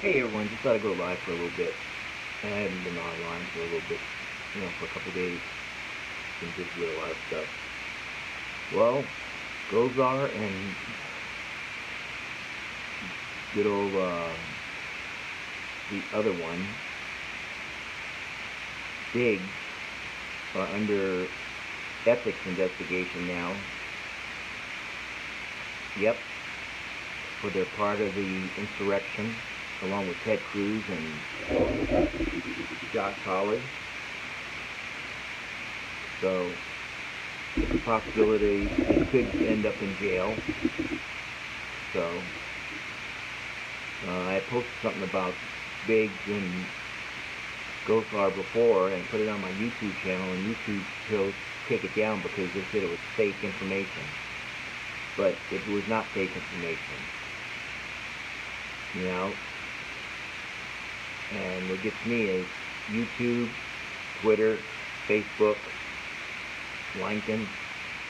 Hey everyone, just thought I'd go live for a little bit. I haven't been online for a little bit, for a couple days. Been busy with a lot of stuff. Well, Gosar and good old the other one, Big, are under ethics investigation now. Yep, for they're part of the insurrection, along with Ted Cruz and Josh Hawley. So it's a possibility they could end up in jail. So I posted something about Biggs and Gosar before and put it on my YouTube channel, and YouTube chose to take it down because they said it was fake information. But it was not fake information. And what gets me is YouTube, Twitter, Facebook, LinkedIn.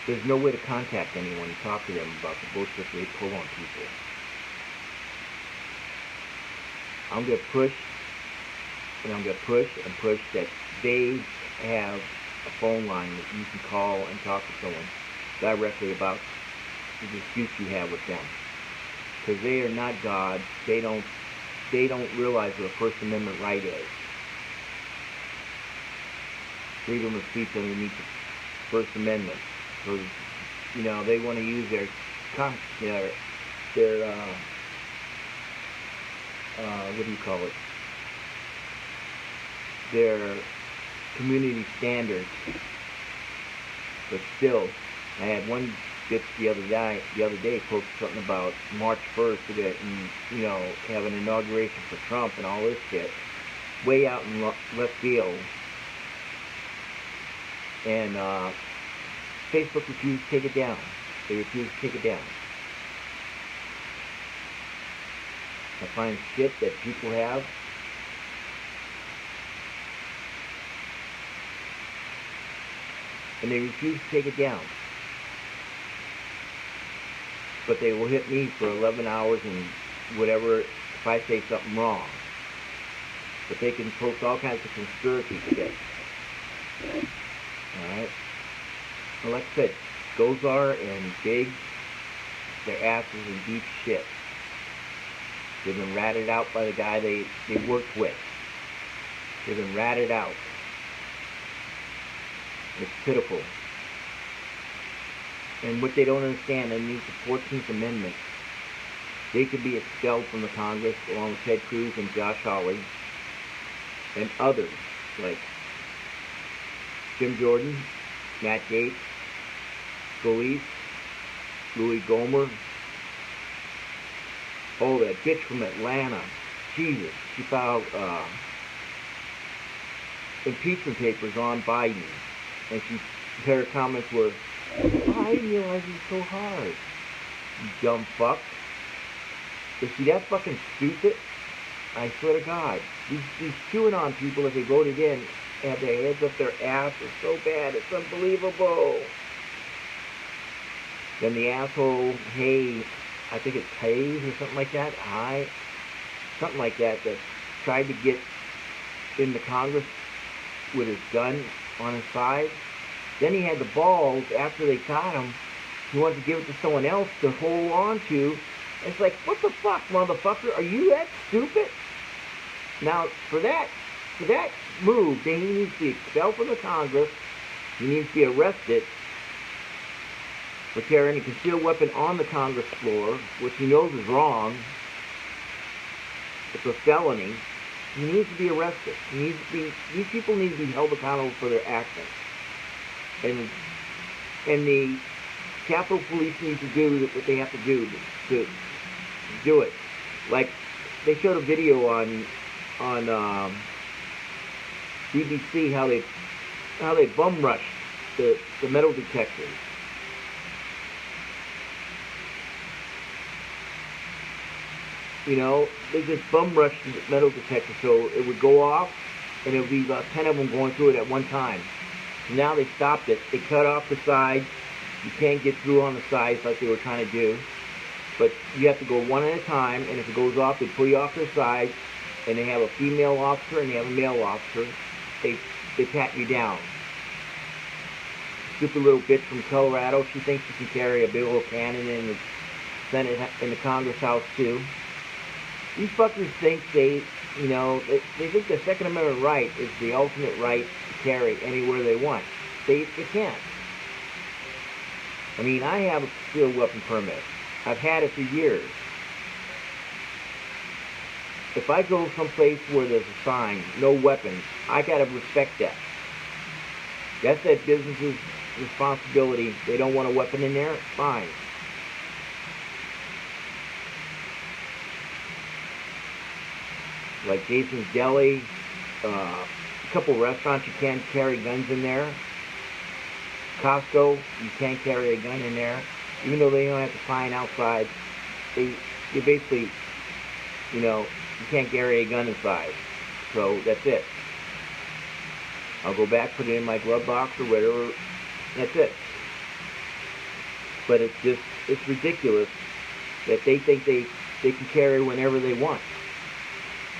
There's no way to contact anyone and talk to them about the bullshit they pull on people. I'm going to push, and I'm going to push and push that they have a phone line that you can call and talk to someone directly about the disputes you have with them. Because they are not God. They don't realize what a First Amendment right is. Freedom of speech underneath the First Amendment. So, they want to use their what do you call it? Their community standards. But still, I had one bitch the other day posted something about March 1st to get, have an inauguration for Trump and all this shit, way out in left field. And Facebook refused to take it down. They refused to take it down. I find shit that people have. And they refuse to take it down. But they will hit me for 11 hours and whatever if I say something wrong. But they can post all kinds of conspiracy shit. Alright? Well, like I said, Gosar and Big, their asses in deep shit. They've been ratted out by the guy they worked with. They've been ratted out. It's pitiful. And what they don't understand, underneath the 14th Amendment, they could be expelled from the Congress along with Ted Cruz and Josh Hawley and others like Jim Jordan, Matt Gaetz, Scalise, Louis Gohmert. Oh, that bitch from Atlanta. Jesus, she filed impeachment papers on Biden. And her comments were, I didn't realize it was so hard. You dumb fuck. But see, that's fucking stupid. I swear to God. These QAnon people, if they voted in, have their heads up their ass. It's so bad. It's unbelievable. Then the asshole, I think it's Hayes or something like that. Something like that tried to get into Congress with his gun on his side. Then he had the balls, after they caught him, he wanted to give it to someone else to hold on to. It's like, what the fuck, motherfucker? Are you that stupid? Now, for that move, then he needs to be expelled from the Congress. He needs to be arrested for carrying a concealed weapon on the Congress floor, which he knows is wrong. It's a felony. He needs to be arrested. These people need to be held accountable for their actions. And the Capitol Police need to do what they have to do to do it. Like, they showed a video on BBC how they bum rushed the metal detectors. They just bum rushed the metal detector so it would go off, and it would be about 10 of them going through it at one time. So now they stopped it. They cut off the sides. You can't get through on the sides like they were trying to do. but you have to go one at a time, and if it goes off, they pull you off to the side, and they have a female officer and they have a male officer. They pat you down. Stupid little bitch from Colorado, she thinks she can carry a big old cannon in the Senate, in the Congress House too. These fuckers think they think the Second Amendment right is the ultimate right to carry anywhere they want. They can't. I mean, I have a concealed weapon permit. I've had it for years. If I go someplace where there's a sign, no weapons, I gotta respect that. That's that business's responsibility. They don't want a weapon in there, fine. Like Jason's Deli, a couple restaurants, you can't carry guns in there. Costco, you can't carry a gun in there. Even though they don't have to sign outside, they basically, you can't carry a gun inside. So that's it. I'll go back, put it in my glove box or whatever. That's it. But it's ridiculous that they think they can carry whenever they want.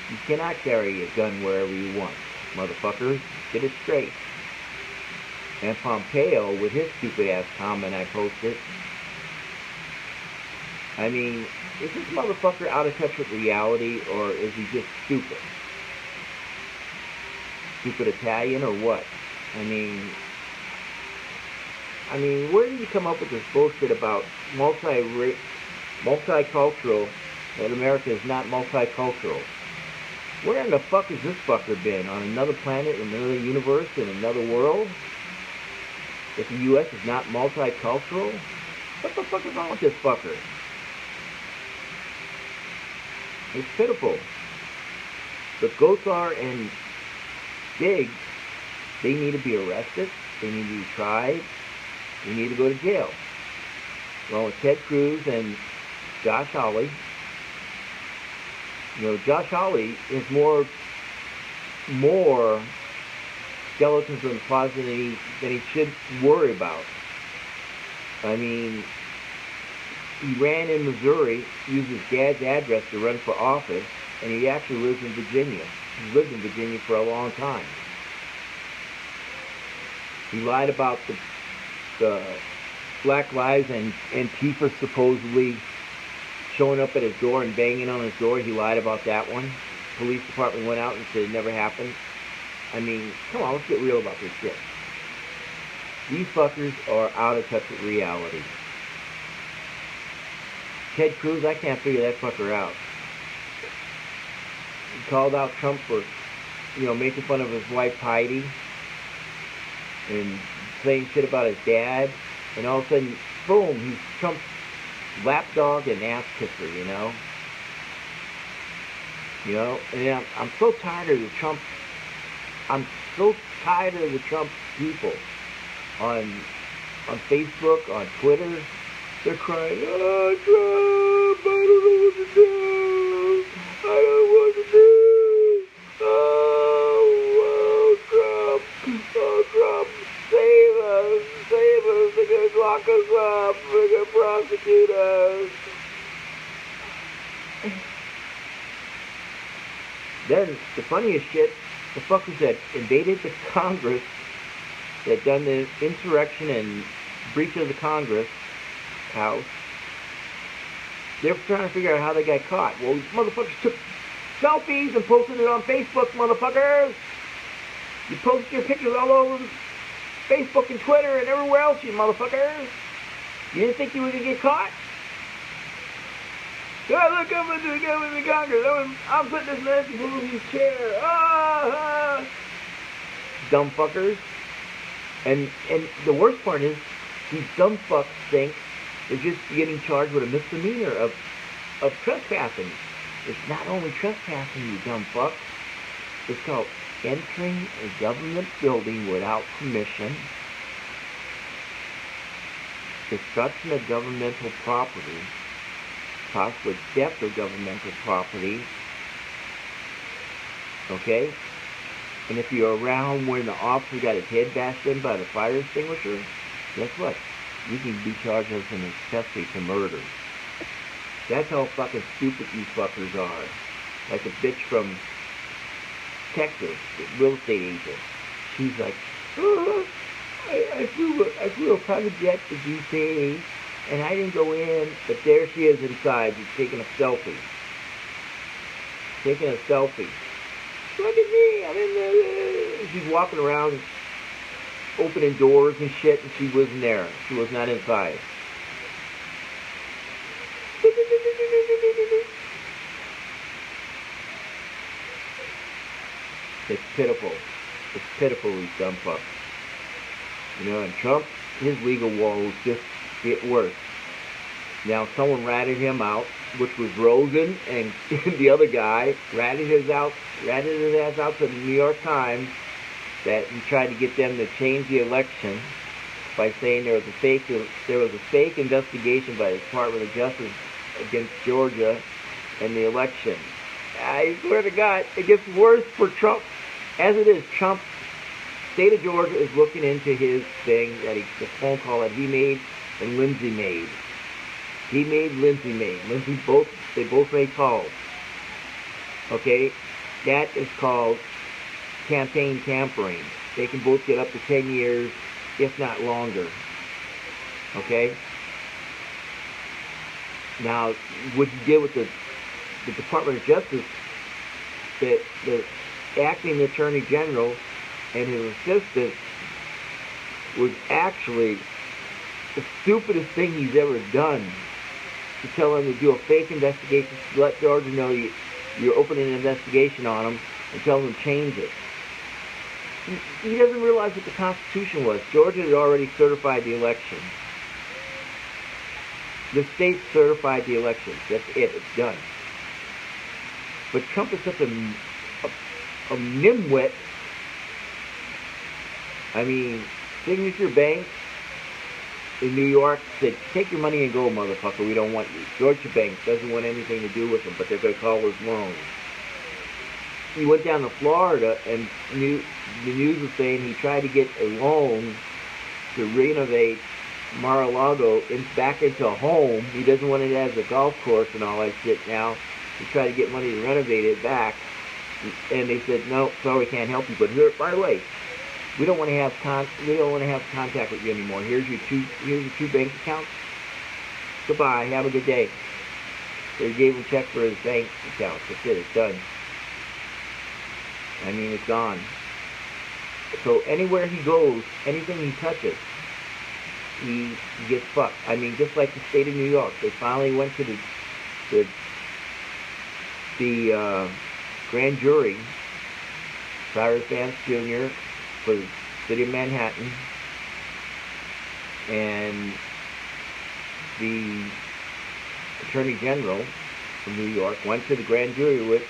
You cannot carry a gun wherever you want, motherfuckers. Get it straight. And Pompeo, with his stupid ass comment I posted, I mean, is this motherfucker out of touch with reality, or is he just stupid? Stupid Italian, or what? I mean, where did you come up with this bullshit about multicultural, that America is not multicultural? Where in the fuck has this fucker been? On another planet, in another universe, in another world? If the U.S. is not multicultural? What the fuck is wrong with this fucker? It's pitiful. But Gosar and Diggs, they need to be arrested. They need to be tried. They need to go to jail. Along with Ted Cruz and Josh Hawley. Josh Hawley is more skeletons in the closet than he should worry about. I mean, he ran in Missouri, used his dad's address to run for office, and he actually lives in Virginia. He's lived in Virginia for a long time. He lied about the Black Lives and Antifa supposedly showing up at his door and banging on his door. He lied about that one. Police department went out and said it never happened. I mean, come on, let's get real about this shit. These fuckers are out of touch with reality. Ted Cruz, I can't figure that fucker out. He called out Trump for, making fun of his wife Heidi and saying shit about his dad, and all of a sudden, boom, he's Trump's lapdog and ass kisser, and I'm so tired of the Trump. I'm so tired of the Trump people on Facebook, on Twitter. They're crying, "Oh, Trump, I don't know what to do. I don't know what to do. Oh, Trump. Oh, Trump, save us. Save us. They're going to lock us up. They're going to prosecute us." Then, the funniest shit, the fuckers that invaded the Congress, that done the insurrection and breach of the Congress House, they're trying to figure out how they got caught. Well, these motherfuckers took selfies and posted it on Facebook, motherfuckers. You post your pictures all over Facebook and Twitter and everywhere else, you motherfuckers. You didn't think you were going to get caught? God, look, I'm in the Congress. I'm putting this Nancy Pelosi's chair. Dumb fuckers. And the worst part is, these dumb fucks think they're just getting charged with a misdemeanor of trespassing. It's not only trespassing, you dumb fucks. It's called entering a government building without permission, destruction of governmental property, possibly theft of governmental property, okay? And if you're around when the officer got his head bashed in by the fire extinguisher, guess what? You can be charged as an accessory to murder. That's how fucking stupid these fuckers are. Like a bitch from Texas, the real estate agent. She's like, oh, I flew a private jet to DC, and I didn't go in, but there she is inside, just taking a selfie. Taking a selfie. Look at me, I'm in the... She's walking around, opening doors and shit, and she wasn't there. She was not inside. It's pitiful. It's pitiful, these dumb fucks. You know, and Trump, his legal woes just get worse. Now, someone ratted him out, which was Rosen, and the other guy ratted his ass out to the New York Times, that he tried to get them to change the election by saying there was a fake investigation by the Department of Justice against Georgia and the election. I swear to God, it gets worse for Trump. As it is, Trump, state of Georgia is looking into his thing, the phone call that he made and Lindsay made. He made, Lindsay made. They both made calls. Okay? That is called campaign tampering. They can both get up to 10 years, if not longer. Okay? Now, what he did with the Department of Justice, the acting Attorney General and his assistant, was actually the stupidest thing he's ever done. To tell him to do a fake investigation, to let Georgia know you're opening an investigation on him, and tell him to change it. He doesn't realize what the Constitution was. Georgia had already certified the election. The state certified the election. That's it. It's done. But Trump is such a nimwit. I mean, Signature Bank in New York said, take your money and go, motherfucker. We don't want you. Deutsche Bank doesn't want anything to do with him, but they're going to call his loans. He went down to Florida, and the news was saying he tried to get a loan to renovate Mar-a-Lago back into a home. He doesn't want it as a golf course and all that shit now. He tried to get money to renovate it back, and they said, no, sorry, we can't help you. But here, by the way, we don't want to have contact with you anymore. Here's your two bank accounts. Goodbye. Have a good day. So he gave him a check for his bank account. That's it. It's done. I mean, it's gone. So anywhere he goes, anything he touches, he gets fucked. I mean, just like the state of New York, they finally went to the grand jury, Cyrus Vance Jr. for the city of Manhattan, and the Attorney General from New York went to the grand jury with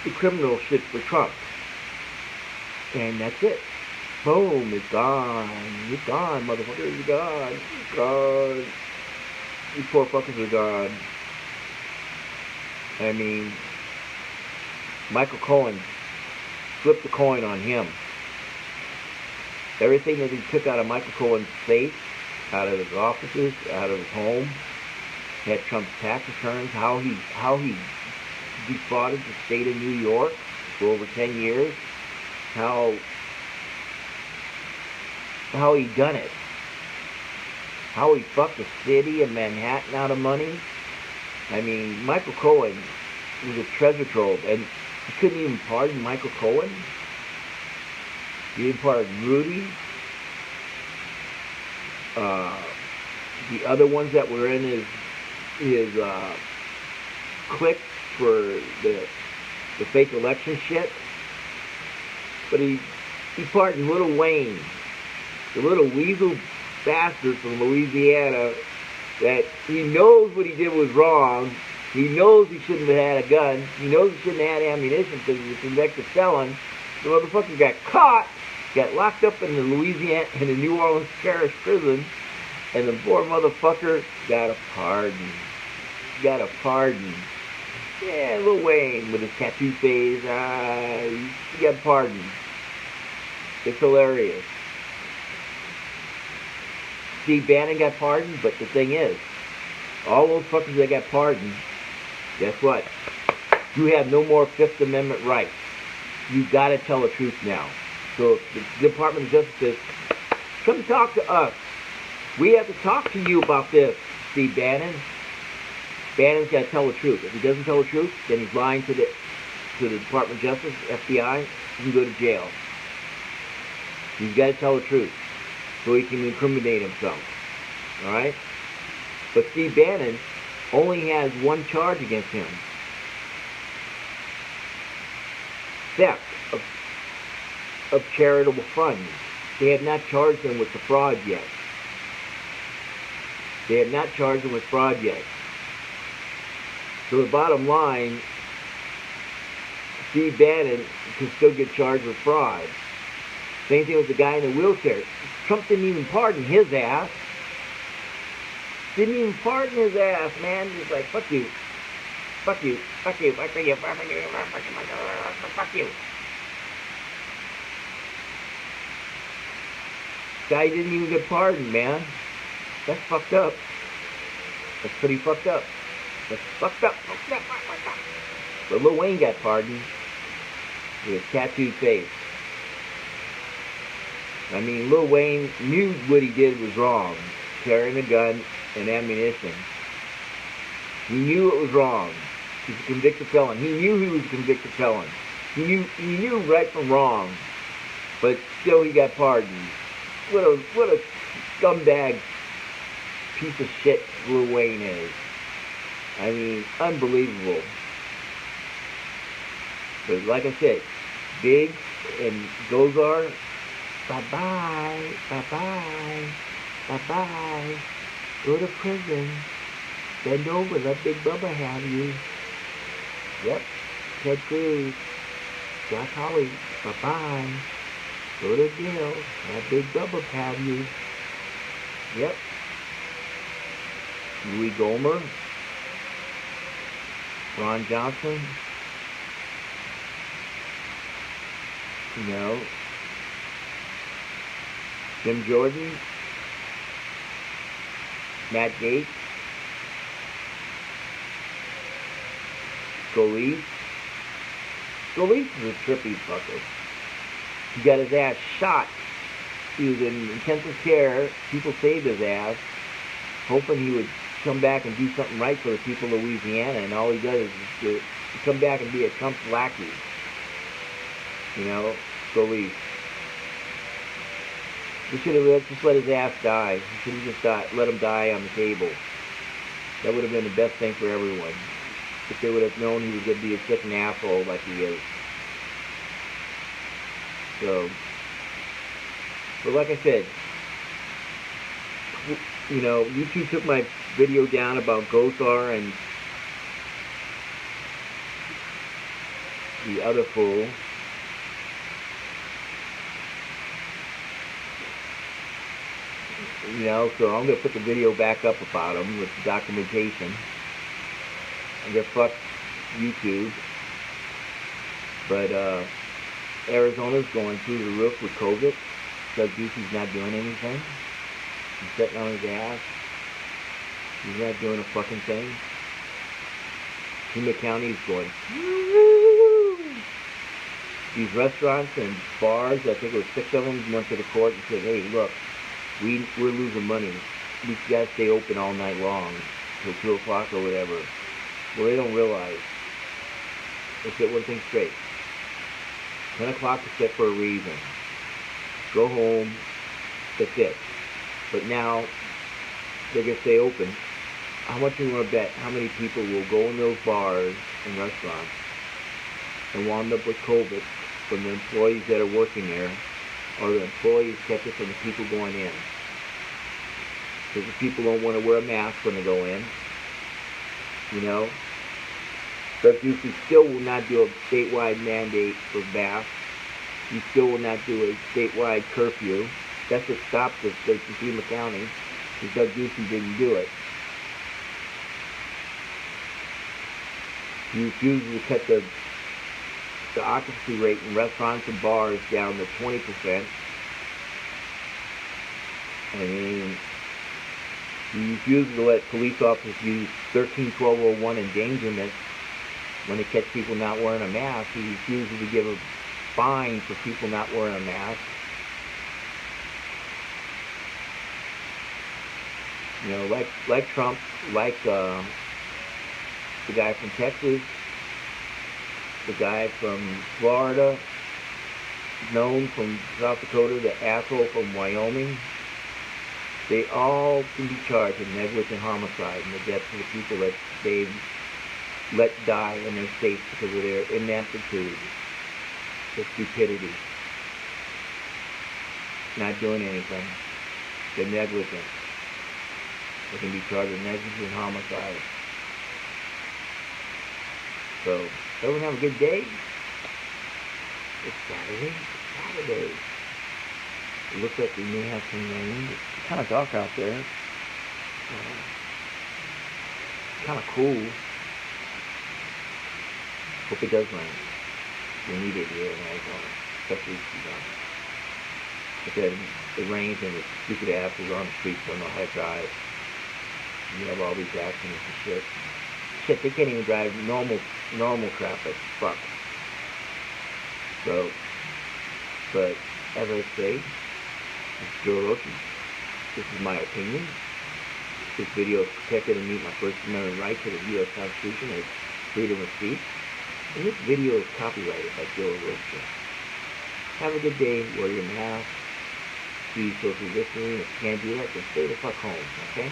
the criminal shit for Trump. And that's it. Boom, it's gone. It's gone, motherfucker. It's gone. It's gone. These poor fuckers are gone. I mean, Michael Cohen flipped the coin on him. Everything that he took out of Michael Cohen's safe, out of his offices, out of his home, had Trump's tax returns, how he defrauded the state of New York for over 10 years, how he done it, how he fucked the city of Manhattan out of money. I mean, Michael Cohen was a treasure trove, and he couldn't even pardon Michael Cohen. He didn't pardon Rudy. The other ones that were in his clique for the fake election shit. But he pardoned Little Wayne, the little weasel bastard from Louisiana, that he knows what he did was wrong. He knows he shouldn't have had a gun. He knows he shouldn't have had ammunition because he was convicted of felon. The motherfucker got caught, got locked up in the New Orleans Parish prison, and the poor motherfucker got a pardon. Got a pardon. Yeah, Lil Wayne with his tattoo face, he got pardoned. It's hilarious. Steve Bannon got pardoned, but the thing is, all those fuckers that got pardoned, guess what? You have no more Fifth Amendment rights. You gotta tell the truth now. So if the Department of Justice says, come talk to us. We have to talk to you about this, Steve Bannon. Bannon's gotta tell the truth. If he doesn't tell the truth, then he's lying to the Department of Justice, FBI, he can go to jail. He's gotta tell the truth so he can incriminate himself. Alright? But Steve Bannon only has one charge against him. Theft of charitable funds. They have not charged him with the fraud yet. They have not charged him with fraud yet. So the bottom line, Steve Bannon can still get charged with fraud. Same thing with the guy in the wheelchair. Trump didn't even pardon his ass. Didn't even pardon his ass, man. He's like, fuck you. Fuck you. Fuck you. Fuck you. Fuck you. Fuck you. Guy didn't even get pardoned, man. That's fucked up. That's pretty fucked up. That's fucked up. But Lil Wayne got pardoned with a tattooed face. I mean, Lil Wayne knew what he did was wrong. Carrying a gun and ammunition. He knew it was wrong. He's a convicted felon. He knew he was a convicted felon. He knew right from wrong. But still he got pardoned. What a scumbag piece of shit Lil Wayne is. I mean, unbelievable. But like I said, Big and Gosar, bye-bye, bye-bye, bye-bye. Go to prison. Bend over, let Big Bubba have you. Yep, Ted Cruz, Josh Hawley, bye-bye. Go to jail, let Big Bubba have you. Yep. Louis Gohmert, Ron Johnson, you know, Jim Jordan, Matt Gaetz, Scalise. Scalise is a trippy fucker. He got his ass shot. He was in intensive care. People saved his ass, hoping he would come back and do something right for the people of Louisiana, and all he does is to come back and be a Trump lackey. You know, Scalise. He should have just let his ass die. He should have just let him die on the table. That would have been the best thing for everyone. If they would have known he was going to be such an asshole like he is. So, but like I said, you know, YouTube took my video down about Gosar and the other fool. You know, so I'm going to put the video back up about him with the documentation. I'm going to fuck YouTube. But Arizona's going through the roof with COVID. Doug Ducey's not doing anything. He's sitting on his ass. He's not doing a fucking thing. Pima County's going, woo! These restaurants and bars, I think it was 6 of them, went to the court and said, hey, look, we're losing money. We got to stay open all night long till 2 o'clock or whatever. Well, they don't realize. Let's get one thing straight. 10 o'clock is set for a reason. Go home. That's it. But now, they're going to stay open. How much do you want to bet how many people will go in those bars and restaurants and wind up with COVID from the employees that are working there, or the employees catch it from the people going in? Because the people don't want to wear a mask when they go in. You know? Doug Ducey still will not do a statewide mandate for masks. He still will not do a statewide curfew. That's what stopped this in Pima County, because Doug Ducey didn't do it. He refuses to cut the occupancy rate in restaurants and bars down to 20%. I mean, He refuses to let police officers use 13-1201 endangerment when they catch people not wearing a mask. He refuses to give a fine for people not wearing a mask. You know, like Trump, like the guy from Texas, the guy from Florida, known from South Dakota, the asshole from Wyoming. They all can be charged with negligent homicide and the deaths of the people that they've let die in their states because of their inaptitude, their stupidity, not doing anything. They're negligent. They can be charged with negligent homicide. So, everyone have a good day. It's Saturday. It looks like we may have some rain. It's kind of dark out there. Kind of cool. Hope it does rain. We need it here in Arizona, especially because it rains and the stupid asses on the streets don't know how to drive. You have all these accidents and shit. Shit, they can't even drive normal traffic. Fuck. So, but as I say, it's Joe Rogan. This is my opinion. This video is protected and meet my First Amendment right to the U.S. Constitution as freedom of speech. And this video is copyrighted by Joe Rogan. Have a good day. Wear your mask. Be social distancing. If you can't do that, then stay the fuck home. Okay?